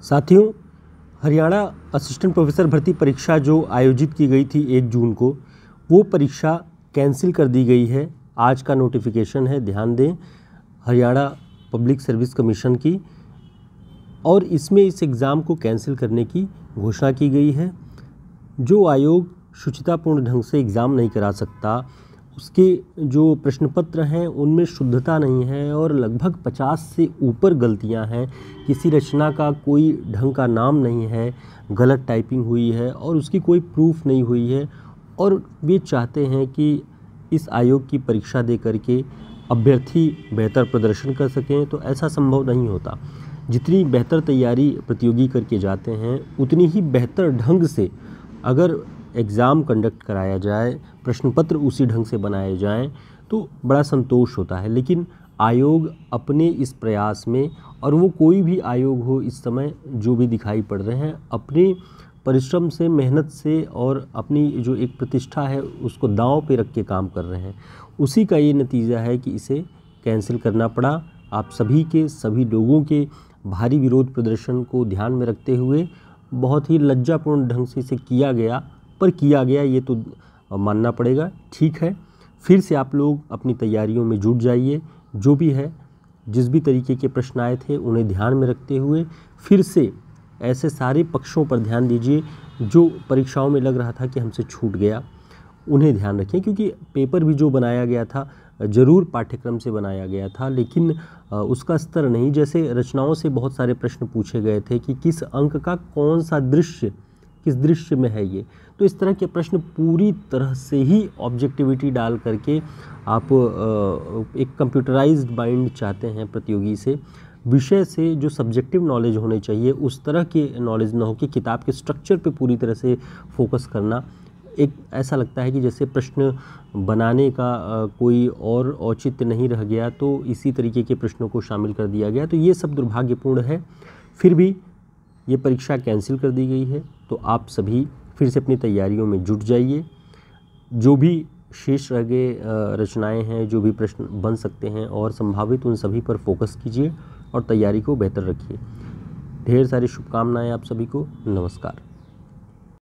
साथियों, Haryana assistant professor भर्ती परीक्षा जो आयोजित की गई थी 1 जून को, वो परीक्षा कैंसिल कर दी गई है। आज का नोटिफिकेशन है, ध्यान दें, हरियाणा पब्लिक सर्विस कमीशन की, और इसमें इस एग्ज़ाम को कैंसिल करने की घोषणा की गई है। जो आयोग शुचितापूर्ण ढंग से एग्ज़ाम नहीं करा सकता, उसके जो प्रश्न पत्र हैं उनमें शुद्धता नहीं है और लगभग 50 से ऊपर गलतियां हैं। किसी रचना का कोई ढंग का नाम नहीं है, गलत टाइपिंग हुई है और उसकी कोई प्रूफ नहीं हुई है, और वे चाहते हैं कि इस आयोग की परीक्षा दे करके अभ्यर्थी बेहतर प्रदर्शन कर सकें, तो ऐसा संभव नहीं होता। जितनी बेहतर तैयारी प्रतियोगी करके जाते हैं, उतनी ही बेहतर ढंग से अगर एग्ज़ाम कंडक्ट कराया जाए, प्रश्न पत्र उसी ढंग से बनाए जाएं, तो बड़ा संतोष होता है। लेकिन आयोग अपने इस प्रयास में, और वो कोई भी आयोग हो इस समय जो भी दिखाई पड़ रहे हैं, अपने परिश्रम से, मेहनत से और अपनी जो एक प्रतिष्ठा है उसको दांव पे रख के काम कर रहे हैं। उसी का ये नतीजा है कि इसे कैंसिल करना पड़ा। आप सभी के सभी लोगों के भारी विरोध प्रदर्शन को ध्यान में रखते हुए बहुत ही लज्जापूर्ण ढंग से इसे किया गया, पर किया गया ये तो मानना पड़ेगा। ठीक है, फिर से आप लोग अपनी तैयारियों में जुट जाइए। जो भी है, जिस भी तरीके के प्रश्न आए थे उन्हें ध्यान में रखते हुए फिर से ऐसे सारे पक्षों पर ध्यान दीजिए जो परीक्षाओं में लग रहा था कि हमसे छूट गया, उन्हें ध्यान रखें। क्योंकि पेपर भी जो बनाया गया था ज़रूर पाठ्यक्रम से बनाया गया था, लेकिन उसका स्तर नहीं। जैसे रचनाओं से बहुत सारे प्रश्न पूछे गए थे कि किस अंक का कौन सा दृश्य, किस दृश्य में है ये, तो इस तरह के प्रश्न पूरी तरह से ही ऑब्जेक्टिविटी डाल करके आप एक कंप्यूटराइज्ड माइंड चाहते हैं प्रतियोगी से। विषय से जो सब्जेक्टिव नॉलेज होने चाहिए उस तरह के नॉलेज ना हो कि किताब के स्ट्रक्चर पे पूरी तरह से फोकस करना। एक ऐसा लगता है कि जैसे प्रश्न बनाने का कोई और औचित्य नहीं रह गया, तो इसी तरीके के प्रश्नों को शामिल कर दिया गया। तो ये सब दुर्भाग्यपूर्ण है। फिर भी ये परीक्षा कैंसिल कर दी गई है, तो आप सभी फिर से अपनी तैयारियों में जुट जाइए। जो भी शेष रह गए रचनाएं हैं, जो भी प्रश्न बन सकते हैं और संभावित, उन सभी पर फोकस कीजिए और तैयारी को बेहतर रखिए। ढेर सारी शुभकामनाएं आप सभी को। नमस्कार।